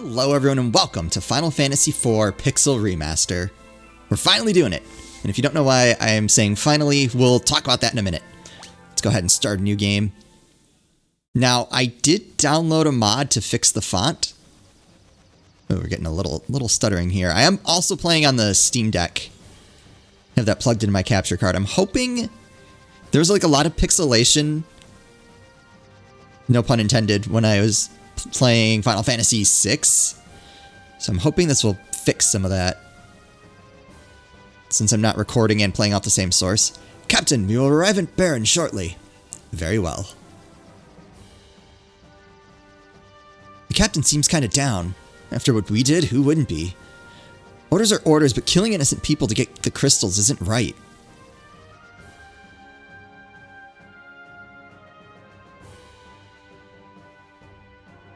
Hello everyone and welcome to Final Fantasy IV Pixel Remaster. We're finally doing it. And if you don't know why I am saying finally, we'll talk about that in a minute. Let's go ahead and start a new game. Now, I did download a mod to fix the font. Oh, we're getting a little stuttering here. I am also playing on the Steam Deck. I have that plugged into my capture card. I'm hoping there's like a lot of pixelation, no pun intended, when I was playing Final Fantasy VI. So I'm hoping this will fix some of that, since I'm not recording and playing off the same source. Captain, we will arrive at Baron shortly. Very well. The captain seems kind of down. After what we did, who wouldn't be? Orders are orders, but killing innocent people to get the crystals isn't right.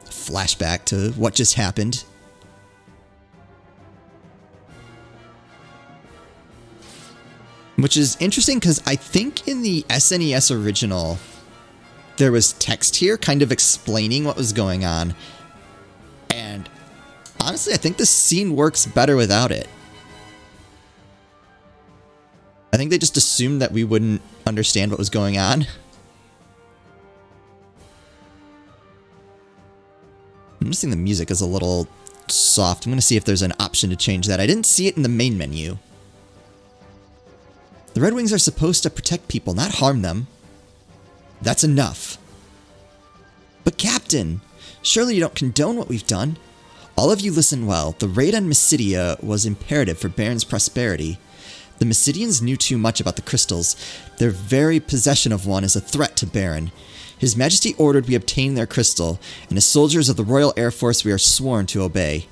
Flashback to what just happened. Which is interesting because I think in the SNES original, there was text here kind of explaining what was going on. And honestly, I think this scene works better without it. I think they just assumed that we wouldn't understand what was going on. I'm noticing the music is a little soft. I'm going to see if there's an option to change that. I didn't see it in the main menu. The Red Wings are supposed to protect people, not harm them. That's enough. But Captain, surely you don't condone what we've done. All of you listen well. The raid on Mysidia was imperative for Baron's prosperity. The Mysidians knew too much about the crystals. Their very possession of one is a threat to Baron. His Majesty ordered we obtain their crystal, and as soldiers of the Royal Air Force we are sworn to obey.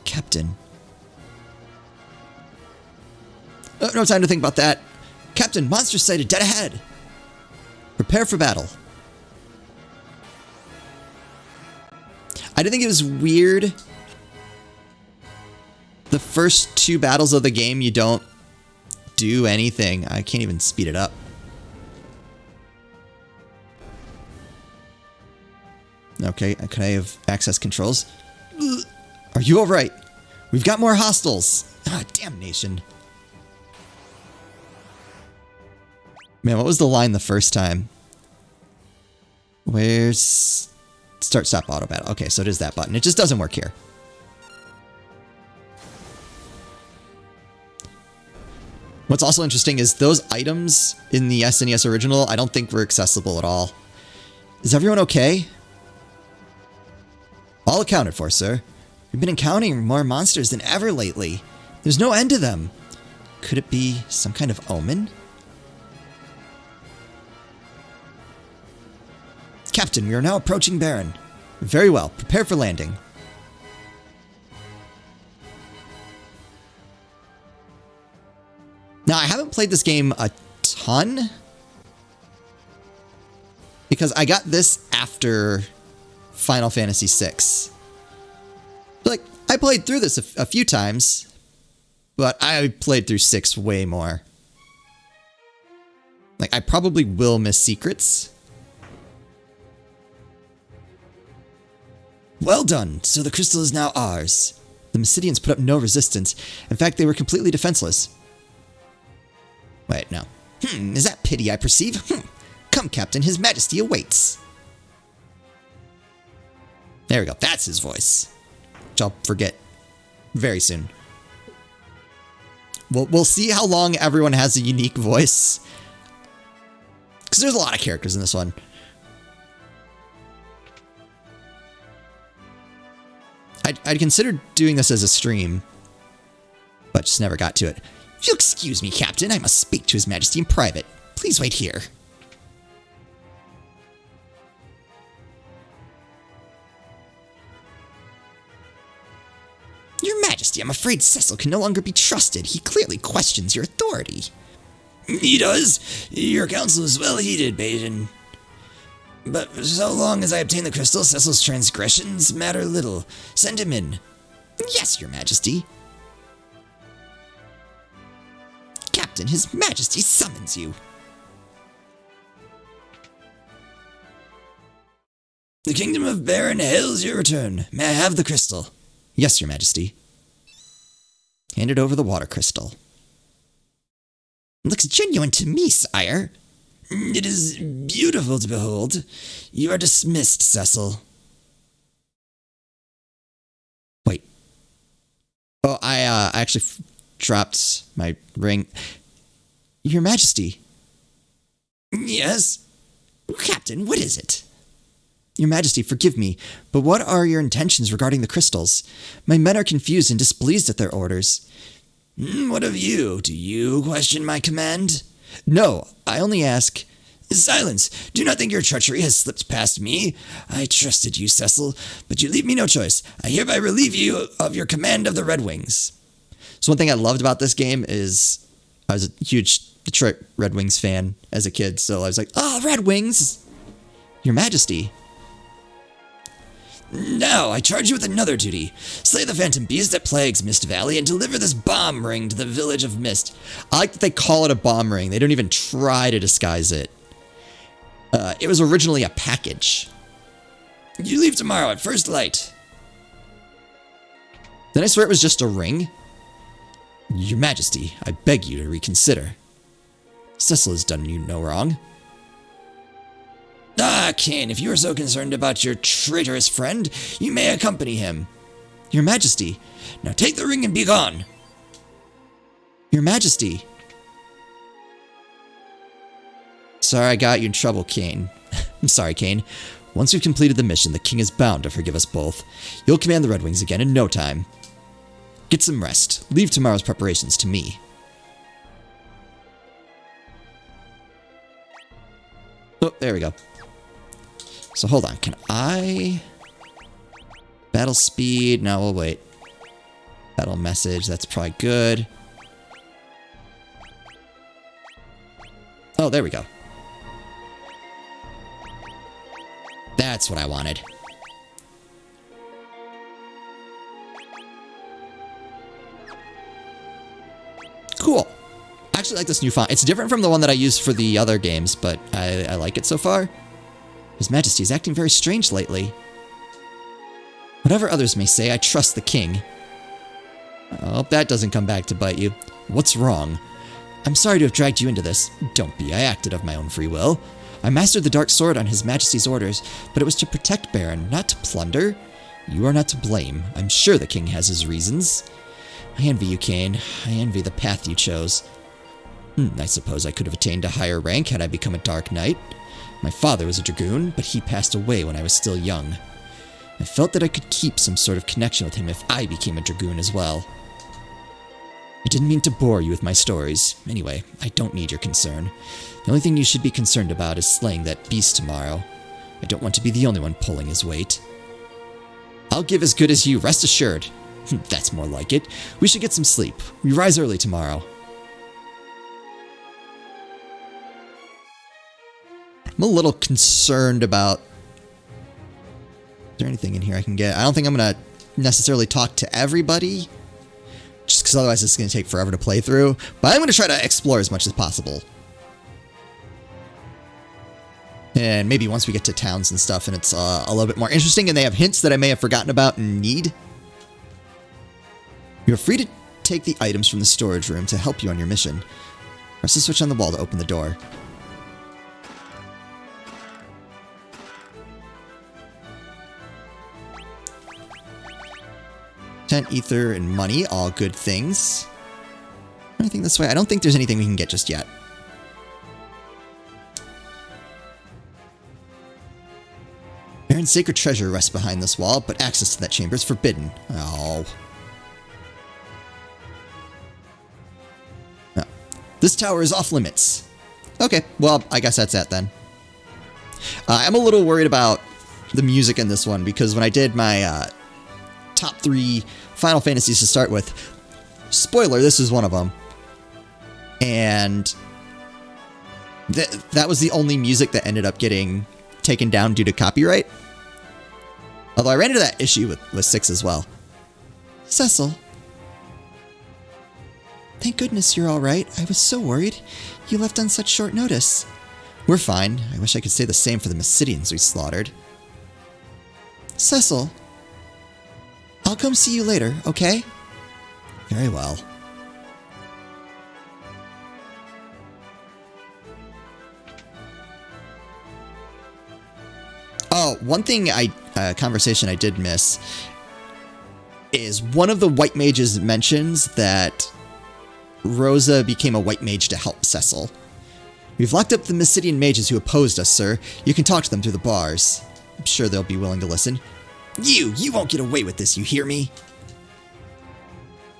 Captain. Oh, no time to think about that. Captain, monsters sighted dead ahead. Prepare for battle. I did think it was weird. The first two battles of the game, you don't do anything. I can't even speed it up. Okay, can I have access controls? Are you alright? We've got more hostiles. Ah, damnation. Man, what was the line the first time? Where's... Start, stop, auto battle. Okay, so it is that button. It just doesn't work here. What's also interesting is those items in the SNES original, I don't think were accessible at all. Is everyone okay? All accounted for, sir. We've been encountering more monsters than ever lately. There's no end to them. Could it be some kind of omen? Captain, we are now approaching Baron. Very well. Prepare for landing. Now, I haven't played this game a ton, because I got this after Final Fantasy VI. Like, I played through this a few times, but I played through 6 way more. Like, I probably will miss secrets. Well done! So the crystal is now ours. The Mysidians put up no resistance. In fact, they were completely defenseless. Wait, no. Is that pity I perceive? Come, Captain, His Majesty awaits. There we go. That's his voice. Which I'll forget very soon. We'll see how long everyone has a unique voice. Because there's a lot of characters in this one. I'd considered doing this as a stream, but just never got to it. If you'll excuse me, Captain, I must speak to His Majesty in private. Please wait here. Your Majesty, I'm afraid Cecil can no longer be trusted. He clearly questions your authority. He does. Your counsel is well heeded, Baden. But so long as I obtain the crystal, Cecil's transgressions matter little. Send him in. Yes, Your Majesty. Captain, His Majesty summons you. The Kingdom of Baron hails your return. May I have the crystal? Yes, Your Majesty. Handed over the water crystal. It looks genuine to me, sire. It is beautiful to behold. You are dismissed, Cecil. Wait. Oh, I actually dropped my ring. Your Majesty. Yes? Captain, what is it? Your Majesty, forgive me, but what are your intentions regarding the crystals? My men are confused and displeased at their orders. What of you? Do you question my command? No, I only ask... Silence! Do not think your treachery has slipped past me. I trusted you, Cecil, but you leave me no choice. I hereby relieve you of your command of the Red Wings. So one thing I loved about this game is I was a huge Detroit Red Wings fan as a kid, so I was like, oh, Red Wings! Your Majesty. Now, I charge you with another duty. Slay the phantom beast that plagues Mist Valley and deliver this bomb ring to the village of Mist. I like that they call it a bomb ring. They don't even try to disguise it. It was originally a package. You leave tomorrow at first light. Then I swear it was just a ring? Your Majesty, I beg you to reconsider. Cecil has done you no wrong. Ah, Kane, if you are so concerned about your traitorous friend, you may accompany him. Your Majesty, now take the ring and be gone. Your Majesty. Sorry I got you in trouble, Kane. I'm sorry, Kane. Once we've completed the mission, the king is bound to forgive us both. You'll command the Red Wings again in no time. Get some rest. Leave tomorrow's preparations to me. Oh, there we go. So hold on, can I... Battle speed? No, we'll wait. Battle message, that's probably good. Oh, there we go. That's what I wanted. Cool. I actually like this new font. It's different from the one that I used for the other games, but I like it so far. His Majesty is acting very strange lately. Whatever others may say, I trust the king. I hope that doesn't come back to bite you. What's wrong? I'm sorry to have dragged you into this. Don't be, I acted of my own free will. I mastered the dark sword on His Majesty's orders, but it was to protect Baron, not to plunder. You are not to blame. I'm sure the king has his reasons. I envy you, Kane. I envy the path you chose. I suppose I could have attained a higher rank had I become a Dark Knight. My father was a dragoon, but he passed away when I was still young. I felt that I could keep some sort of connection with him if I became a dragoon as well. I didn't mean to bore you with my stories. Anyway, I don't need your concern. The only thing you should be concerned about is slaying that beast tomorrow. I don't want to be the only one pulling his weight. I'll give as good as you, rest assured. That's more like it. We should get some sleep. We rise early tomorrow. I'm a little concerned about... Is there anything in here I can get? I don't think I'm going to necessarily talk to everybody, just because otherwise it's going to take forever to play through. But I'm going to try to explore as much as possible. And maybe once we get to towns and stuff and it's a little bit more interesting and they have hints that I may have forgotten about and need. You're free to take the items from the storage room to help you on your mission. Press the switch on the wall to open the door. Tent, ether, and money, all good things. Anything this way? I don't think there's anything we can get just yet. Baron's sacred treasure rests behind this wall, but access to that chamber is forbidden. Oh. No. This tower is off limits. Okay, well, I guess that's that then. I'm a little worried about the music in this one, because when I did my top 3 Final Fantasies to start with, spoiler, this is one of them. And that was the only music that ended up getting taken down due to copyright. Although I ran into that issue with 6 as well. Cecil. Thank goodness you're alright. I was so worried. You left on such short notice. We're fine. I wish I could say the same for the Mysidians we slaughtered. Cecil. I'll come see you later, okay? Very well. Oh, one thing conversation I did miss is one of the white mages mentions that Rosa became a white mage to help Cecil. We've locked up the Mysidian mages who opposed us, sir. You can talk to them through the bars. I'm sure they'll be willing to listen. You won't get away with this, you hear me?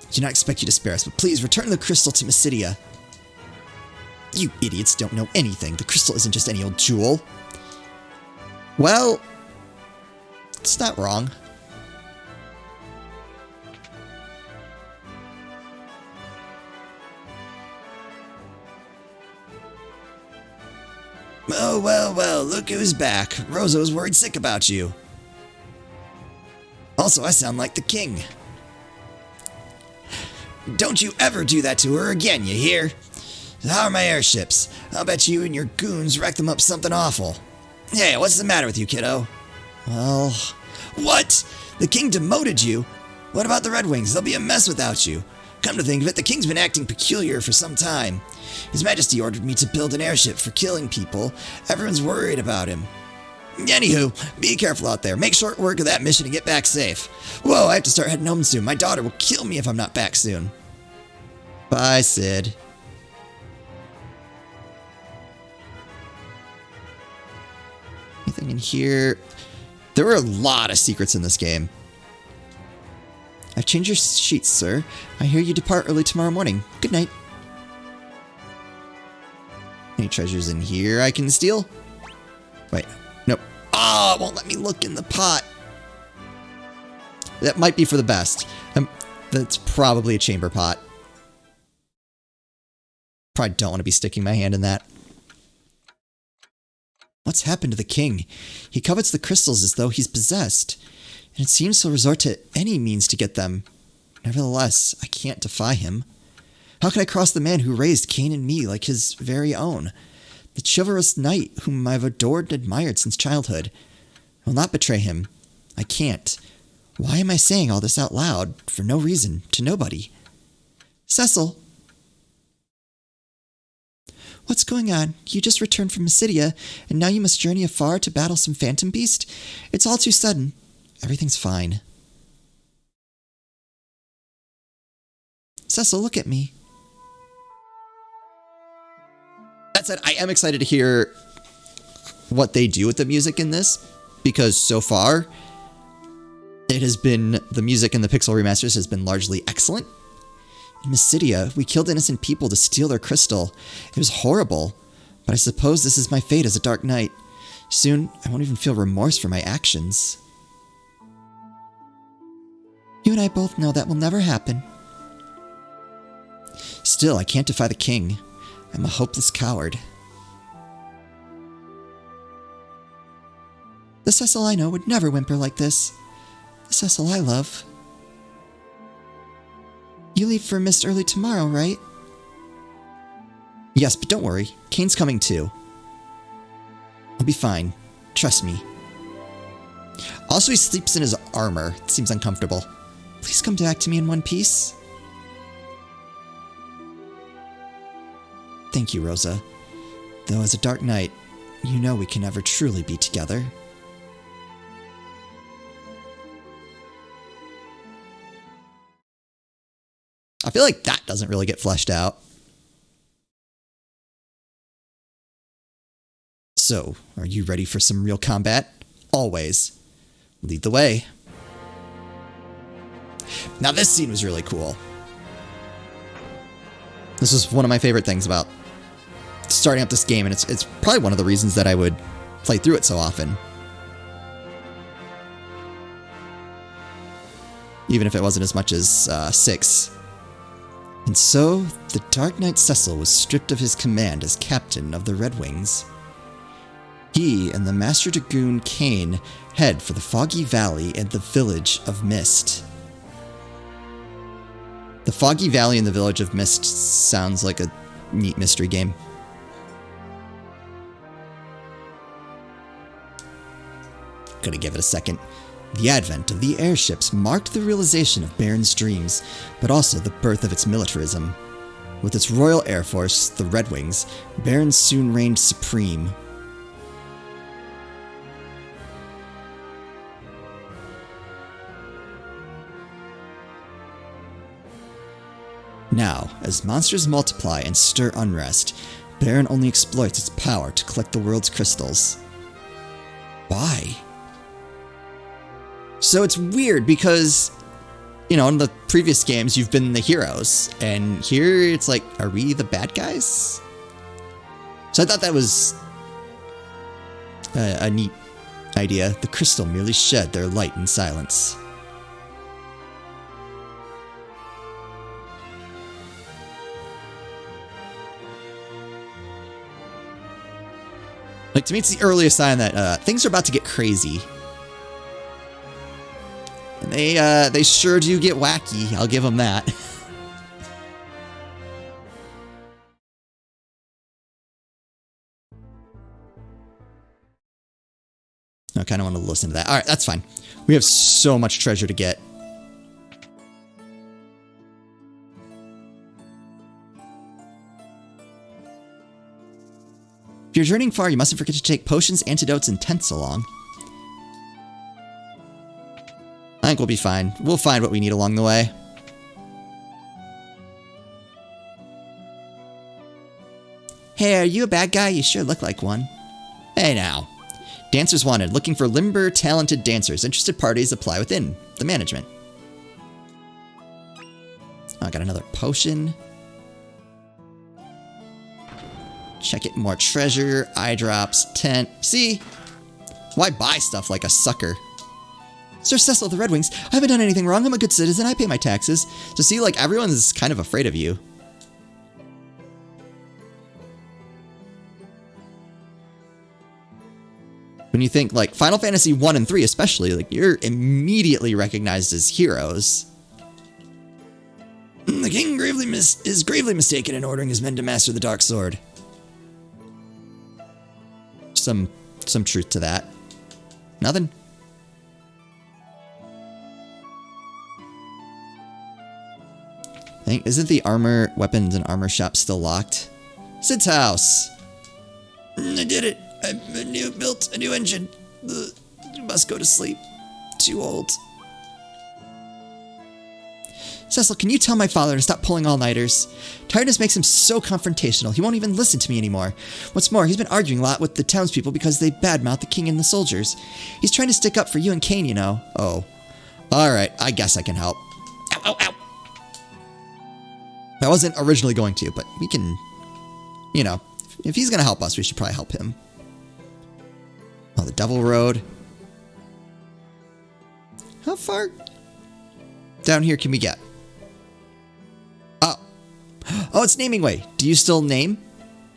I do not expect you to spare us, but please return the crystal to Mysidia. You idiots don't know anything. The crystal isn't just any old jewel. Well, it's not wrong. Oh, well, look who's back. Rosa was worried sick about you. Also, I sound like the king. Don't you ever do that to her again, you hear? How are my airships? I'll bet you and your goons wrecked them up something awful. Hey, what's the matter with you, kiddo? Well... What? The king demoted you? What about the Red Wings? They'll be a mess without you. Come to think of it, the king's been acting peculiar for some time. His Majesty ordered me to build an airship for killing people. Everyone's worried about him. Anywho, be careful out there. Make short work of that mission and get back safe. Whoa, I have to start heading home soon. My daughter will kill me if I'm not back soon. Bye, Sid. Anything in here? There were a lot of secrets in this game. I've changed your sheets, sir. I hear you depart early tomorrow morning. Good night. Any treasures in here I can steal? Wait, nope. Oh, it won't let me look in the pot. That might be for the best. That's probably a chamber pot. Probably don't want to be sticking my hand in that. What's happened to the king? He covets the crystals as though he's possessed, and it seems he'll resort to any means to get them. Nevertheless, I can't defy him. How can I cross the man who raised Cain and me like his very own? The chivalrous knight whom I've adored and admired since childhood. I will not betray him. I can't. Why am I saying all this out loud, for no reason, to nobody? Cecil! What's going on? You just returned from Mysidia, and now you must journey afar to battle some phantom beast? It's all too sudden. Everything's fine. Cecil, look at me. That said, I am excited to hear what they do with the music in this, because so far, it has been, the music in the Pixel remasters has been largely excellent. In Mysidia, we killed innocent people to steal their crystal. It was horrible, but I suppose this is my fate as a Dark Knight. Soon, I won't even feel remorse for my actions. You and I both know that will never happen. Still, I can't defy the king. I'm a hopeless coward. The Cecil I know would never whimper like this. The Cecil I love. You leave for Mist early tomorrow, right? Yes, but don't worry. Kane's coming too. I'll be fine. Trust me. Also, he sleeps in his armor. It seems uncomfortable. Please come back to me in one piece. Thank you, Rosa. Though as a Dark Knight, you know we can never truly be together. I feel like that doesn't really get fleshed out. So, are you ready for some real combat? Always. Lead the way. Now this scene was really cool. This was one of my favorite things about starting up this game, and it's probably one of the reasons that I would play through it so often. Even if it wasn't as much as 6. And so, the Dark Knight Cecil was stripped of his command as captain of the Red Wings. He and the Master Dragoon Cain head for the Foggy Valley and the Village of Mist. The Foggy Valley and the Village of Mist sounds like a neat mystery game. Gonna give it a second. The advent of the airships marked the realization of Baron's dreams, but also the birth of its militarism. With its Royal Air Force, the Red Wings, Baron soon reigned supreme. Now, as monsters multiply and stir unrest, Baron only exploits its power to collect the world's crystals. Why? So it's weird because, you know, in the previous games you've been the heroes, and here it's like, are we the bad guys? So I thought that was a neat idea. The crystal merely shed their light in silence. Like, to me, it's the earliest sign that things are about to get crazy. And they sure do get wacky, I'll give them that. I kind of want to listen to that. Alright, that's fine. We have so much treasure to get. If you're journeying far, you mustn't forget to take potions, antidotes, and tents along. I think we'll be fine. We'll find what we need along the way. Hey, are you a bad guy? You sure look like one. Hey now. Dancers wanted. Looking for limber, talented dancers. Interested parties apply within the management. Oh, I got another potion. Check it. More treasure. Eye drops. Tent. See? Why buy stuff like a sucker? Sir Cecil of the Red Wings, I haven't done anything wrong. I'm a good citizen. I pay my taxes. So see, like, everyone's kind of afraid of you. When you think, like, Final Fantasy 1 and 3 especially, like, you're immediately recognized as heroes. The king is gravely mistaken in ordering his men to master the dark sword. Some truth to that. Nothing? Isn't the armor, weapons, and armor shop still locked? Sid's house! I did it! I built a new engine. Must go to sleep. Too old. Cecil, can you tell my father to stop pulling all-nighters? Tiredness makes him so confrontational, he won't even listen to me anymore. What's more, he's been arguing a lot with the townspeople because they badmouth the king and the soldiers. He's trying to stick up for you and Kane, you know. Oh. Alright, I guess I can help. Ow, ow, ow! I wasn't originally going to, but we can, you know, if he's going to help us, we should probably help him. Oh, the Devil Road. How far down here can we get? Oh. Oh, it's Naming Way. Do you still name?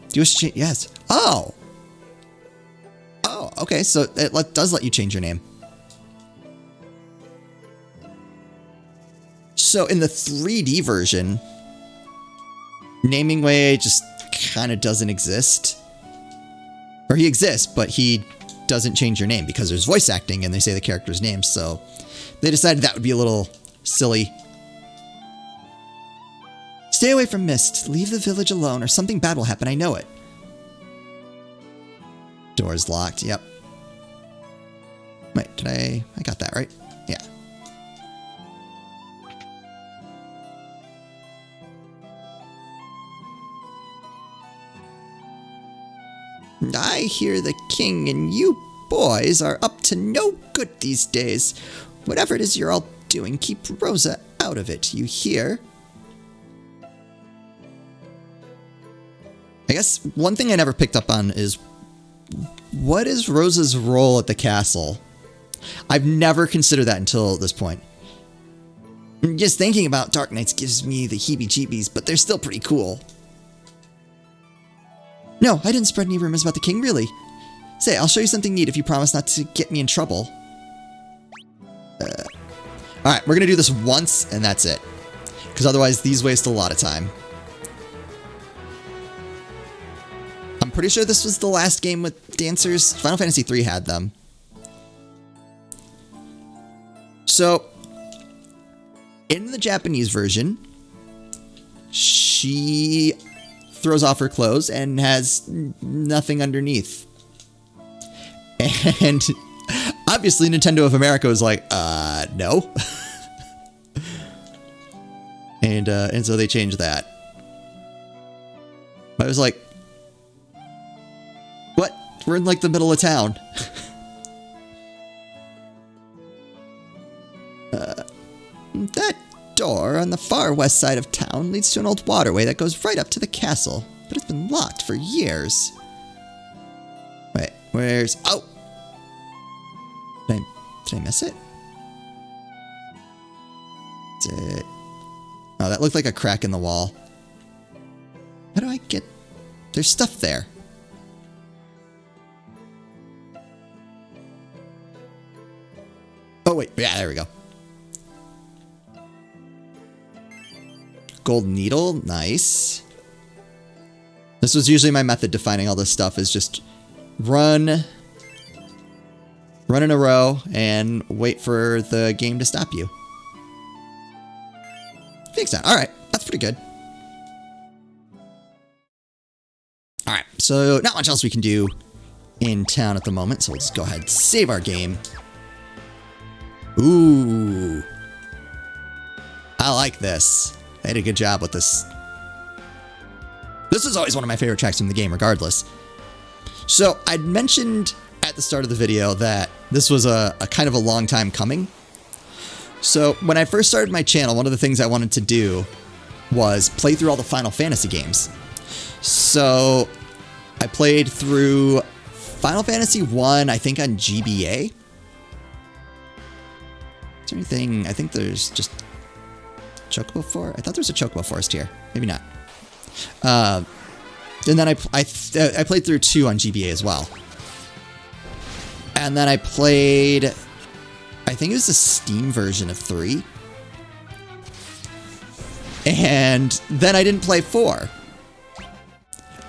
Do you wish to change? Yes. Oh. Oh, okay. So it does let you change your name. So in the 3D version, Naming Way just kind of doesn't exist. Or he exists, but he doesn't change your name because there's voice acting and they say the character's name, so they decided that would be a little silly. Stay away from Mist. Leave the village alone or something bad will happen, I know it. Door's locked, yep. Wait, did I got that right? Yeah. I hear the king and you boys are up to no good these days. Whatever it is you're all doing, keep Rosa out of it, you hear? I guess one thing I never picked up on is, what is Rosa's role at the castle? I've never considered that until this point. Just thinking about Dark Knights gives me the heebie-jeebies, but they're still pretty cool. No, I didn't spread any rumors about the king, really. Say, I'll show you something neat if you promise not to get me in trouble. Alright, we're gonna do this once, and that's it. Because otherwise, these waste a lot of time. I'm pretty sure this was the last game with dancers. Final Fantasy III had them. So, in the Japanese version, she throws off her clothes and has nothing underneath. And obviously Nintendo of America was like, no. And so they changed that. I was like, what? We're in like the middle of town. That door on the far west side of town leads to an old waterway that goes right up to the castle, but it's been locked for years. Wait, where's... Oh! Did I miss it? Oh, that looked like a crack in the wall. How do I get... There's stuff there. Oh, wait. Yeah, there we go. Gold needle. Nice. This was usually my method to finding all this stuff, is just run in a row and wait for the game to stop you. Thanks, all right, that's pretty good. All right, so not much else we can do in town at the moment, so let's go ahead and save our game. Ooh, I like this. They did a good job with this. This is always one of my favorite tracks from the game, regardless. So I mentioned at the start of the video that this was a kind of a long time coming. So when I first started my channel, one of the things I wanted to do was play through all the Final Fantasy games. So I played through Final Fantasy 1, I think on GBA. Is there anything? I think there's just Chocobo Forest. I thought there was a Chocobo Forest here. Maybe not. And then I played through 2 on GBA as well. And then I played, I think it was the Steam version of 3. And then I didn't play 4.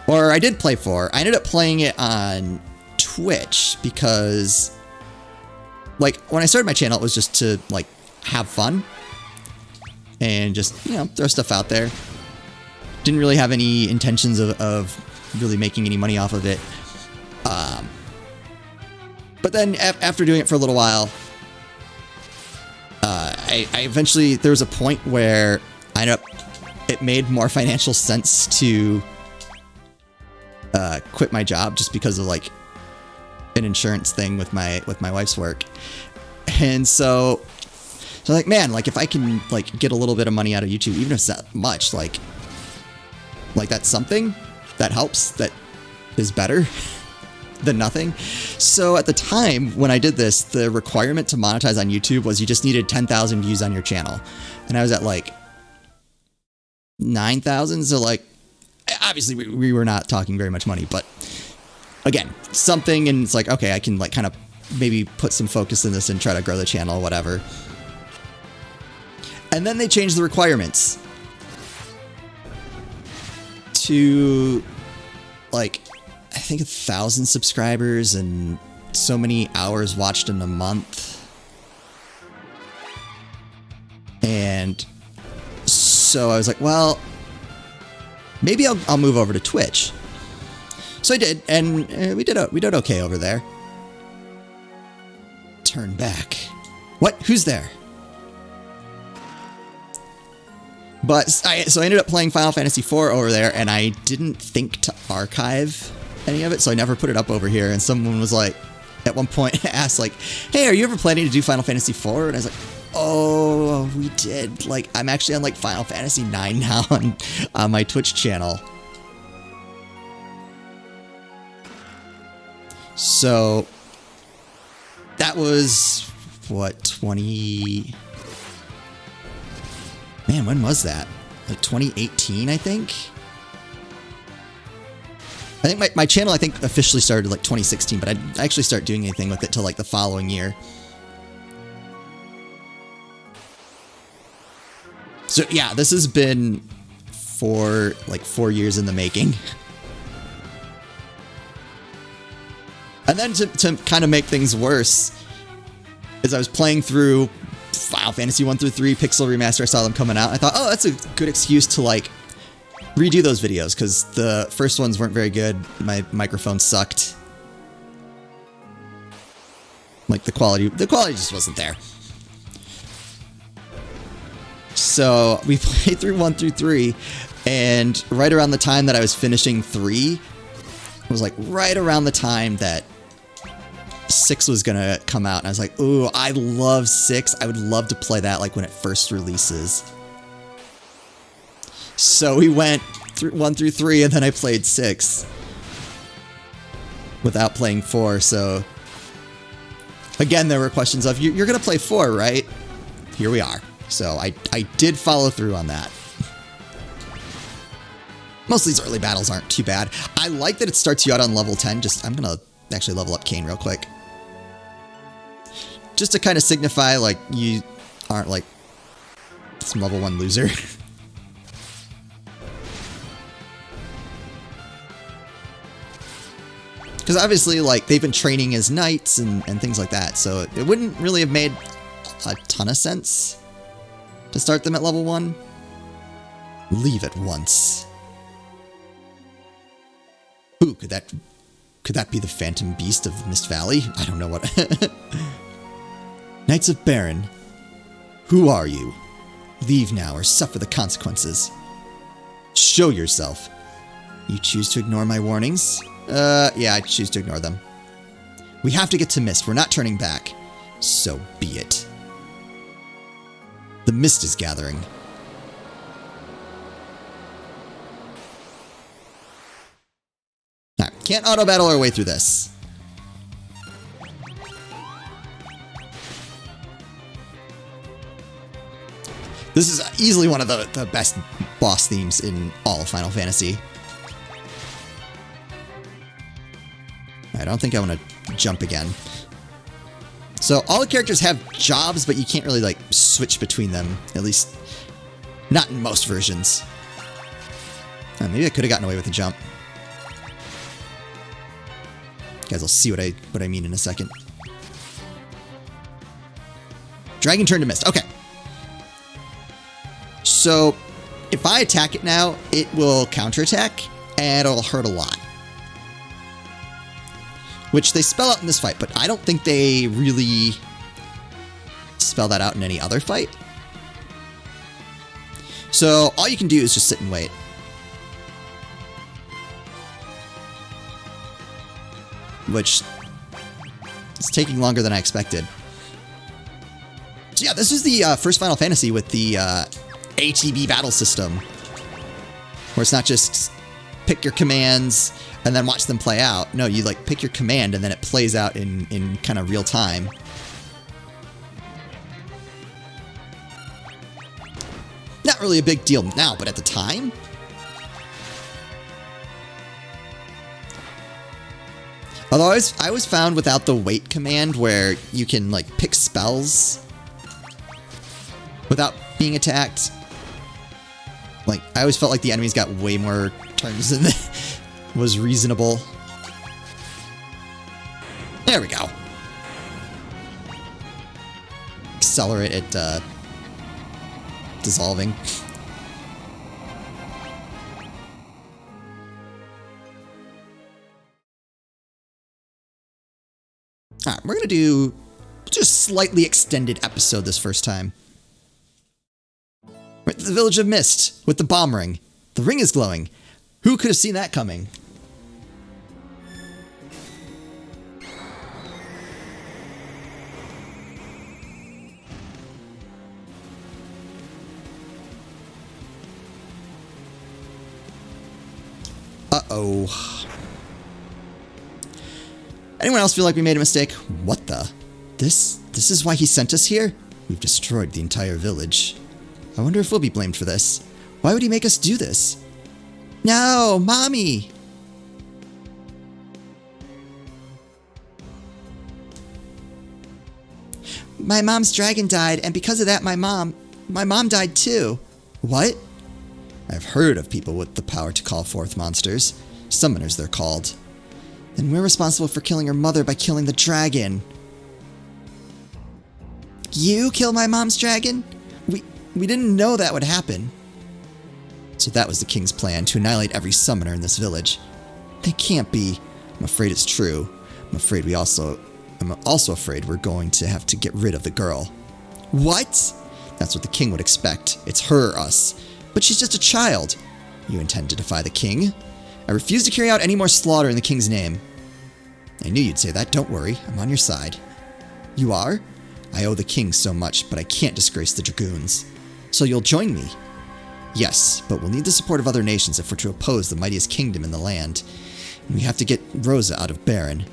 Or I did play 4. I ended up playing it on Twitch because, like, when I started my channel, it was just to, like, have fun. And just, you know, throw stuff out there. Didn't really have any intentions of really making any money off of it. But then after doing it for a little while, I eventually, there was a point where I ended up, it made more financial sense to quit my job just because of like an insurance thing with my wife's work. And so like, man, like if I can like get a little bit of money out of YouTube, even if it's not much, like that's something that helps, that is better than nothing. So at the time when I did this, the requirement to monetize on YouTube was you just needed 10,000 views on your channel. And I was at like 9,000. So like, obviously we were not talking very much money, but again, something, and it's like, okay, I can like kind of maybe put some focus in this and try to grow the channel or whatever. And then they changed the requirements to like, I think 1,000 subscribers and so many hours watched in a month. And so I was like, well, maybe I'll move over to Twitch. So I did, and we did okay over there. Turn back. What? Who's there? But so I ended up playing Final Fantasy IV over there, and I didn't think to archive any of it, so I never put it up over here. And someone was like, at one point, asked like, "Hey, are you ever planning to do Final Fantasy IV?" And I was like, "Oh, we did. Like, I'm actually on like Final Fantasy IX now on my Twitch channel." So that was what, 20. Man, when was that? Like 2018, I think? I think my channel, I think, officially started like 2016, but I didn't actually start doing anything with it till like the following year. So yeah, this has been for like 4 years in the making. And then to kind of make things worse, is I was playing through Final Fantasy 1 through 3 Pixel Remaster, I saw them coming out. I thought, oh, that's a good excuse to like redo those videos because the first ones weren't very good. My microphone sucked. Like the quality just wasn't there. So we played through 1 through 3, and right around the time that I was finishing 3, it was like right around the time that 6 was gonna come out, and I was like, ooh, I love 6. I would love to play that like when it first releases. So we went through 1 through 3, and then I played 6 without playing 4. So again, there were questions of, you're gonna play 4, right? Here we are. So I did follow through on that. Most of these early battles aren't too bad. I like that it starts you out on level 10. I'm gonna actually level up Kane real quick. Just to kind of signify, like, you aren't, like, some level 1 loser. Because obviously, like, they've been training as knights and things like that, so it wouldn't really have made a ton of sense to start them at level 1. Leave at once. Ooh, could that be the Phantom Beast of Mist Valley? I don't know what... Knights of Baron, who are you? Leave now or suffer the consequences. Show yourself. You choose to ignore my warnings? Yeah, I choose to ignore them. We have to get to Mist. We're not turning back. So be it. The mist is gathering. Alright, can't auto-battle our way through this. This is easily one of the best boss themes in all of Final Fantasy. I don't think I want to jump again. So all the characters have jobs, but you can't really like switch between them. At least not in most versions. Maybe I could have gotten away with the jump. You guys will see what I mean in a second. Dragon turn to mist. Okay. So if I attack it now, it will counterattack and it'll hurt a lot. Which they spell out in this fight, but I don't think they really spell that out in any other fight. So all you can do is just sit and wait. Which is taking longer than I expected. So yeah, this is the first Final Fantasy with the ATB battle system. Where it's not just pick your commands and then watch them play out. No, you like pick your command and then it plays out in kind of real time. Not really a big deal now, but at the time? Although I was found without the wait command where you can like pick spells without being attacked. Like, I always felt like the enemies got way more turns than was reasonable. There we go. Accelerate it, dissolving. Alright, we're gonna do just slightly extended episode this first time. We're at the Village of Mist with the bomb ring. The ring is glowing. Who could have seen that coming? Uh-oh. Anyone else feel like we made a mistake? What the? This is why he sent us here? We've destroyed the entire village. I wonder if we'll be blamed for this. Why would he make us do this? No, Mommy! My mom's dragon died, and because of that, my mom died too. What? I've heard of people with the power to call forth monsters. Summoners, they're called. Then we're responsible for killing her mother by killing the dragon. You kill my mom's dragon? We didn't know that would happen. So that was the king's plan, to annihilate every summoner in this village. They can't be. I'm afraid it's true. I'm also afraid we're going to have to get rid of the girl. What? That's what the king would expect. It's her or us. But she's just a child. You intend to defy the king? I refuse to carry out any more slaughter in the king's name. I knew you'd say that. Don't worry. I'm on your side. You are? I owe the king so much, but I can't disgrace the dragoons. So you'll join me? Yes, but we'll need the support of other nations if we're to oppose the mightiest kingdom in the land. And we have to get Rosa out of Baron.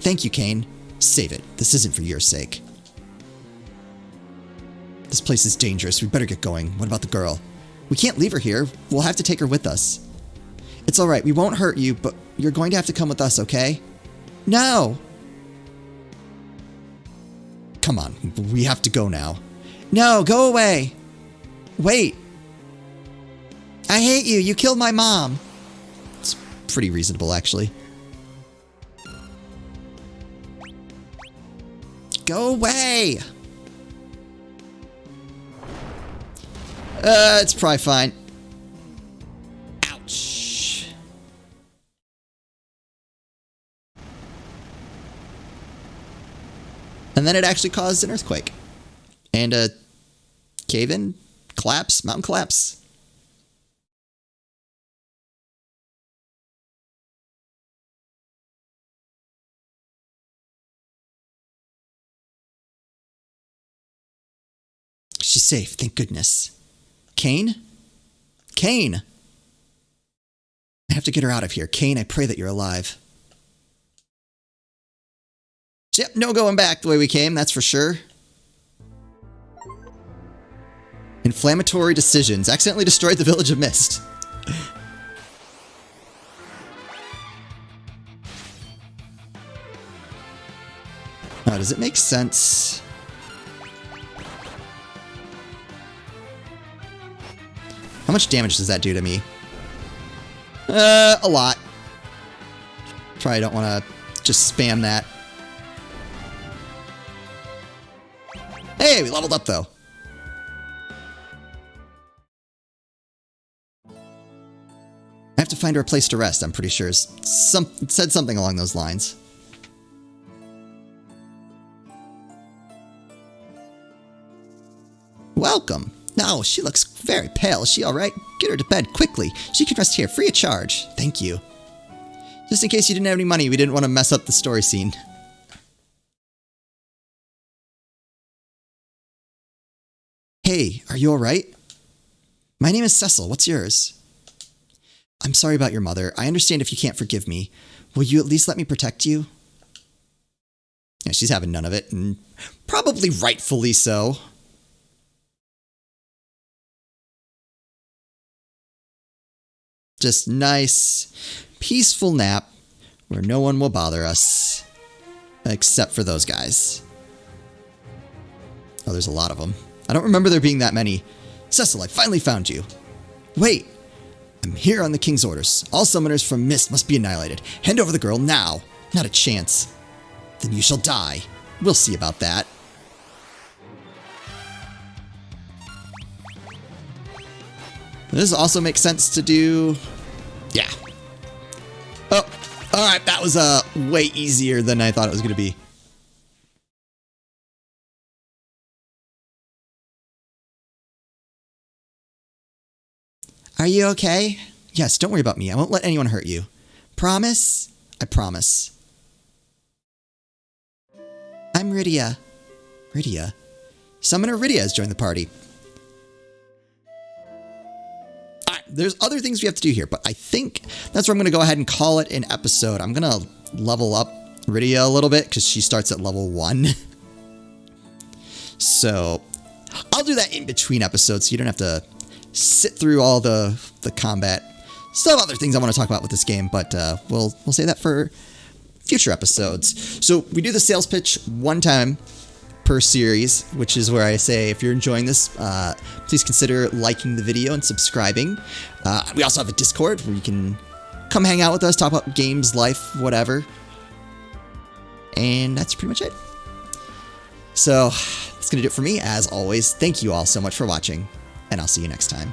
Thank you, Kane. Save it. This isn't for your sake. This place is dangerous. We better get going. What about the girl? We can't leave her here. We'll have to take her with us. It's alright. We won't hurt you, but you're going to have to come with us, okay? No! Come on. We have to go now. No, go away! Wait! I hate you! You killed my mom! It's pretty reasonable, actually. Go away! It's probably fine. Ouch. And then it actually caused an earthquake. And a cave-in? Collapse? Mountain collapse? She's safe, thank goodness. Kane? Kane! I have to get her out of here. Kane, I pray that you're alive. Yep, no going back the way we came, that's for sure. Inflammatory decisions. Accidentally destroyed the village of Mist. Does it make sense? How much damage does that do to me? A lot. Probably don't want to just spam that. Hey, we leveled up though. I have to find her a place to rest, I'm pretty sure. It said something along those lines. Welcome. No, she looks very pale. Is she alright? Get her to bed quickly. She can rest here free of charge. Thank you. Just in case you didn't have any money, we didn't want to mess up the story scene. Hey, are you alright? My name is Cecil. What's yours? I'm sorry about your mother. I understand if you can't forgive me. Will you at least let me protect you? Yeah, she's having none of it, and probably rightfully so. Just nice, peaceful nap where no one will bother us. Except for those guys. Oh, there's a lot of them. I don't remember there being that many. Cecil, I finally found you. Wait. I'm here on the king's orders. All summoners from Mist must be annihilated. Hand over the girl now. Not a chance. Then you shall die. We'll see about that. This also makes sense to do. Yeah. Oh, alright, that was way easier than I thought it was going to be. Are you okay? Yes, don't worry about me. I won't let anyone hurt you. Promise? I promise. I'm Rydia. Rydia? Summoner Rydia has joined the party. There's other things we have to do here, but I think that's where I'm going to go ahead and call it an episode. I'm going to level up Rydia a little bit because she starts at level 1. So I'll do that in between episodes so you don't have to sit through all the combat. Some other things I want to talk about with this game, but we'll say that for future episodes. So we do the sales pitch one time per series, which is where I say if you're enjoying this, please consider liking the video and subscribing. We also have a Discord where you can come hang out with us, talk about games, life, whatever. And that's pretty much it. So That's going to do it for me. As always, thank you all so much for watching, and I'll see you next time.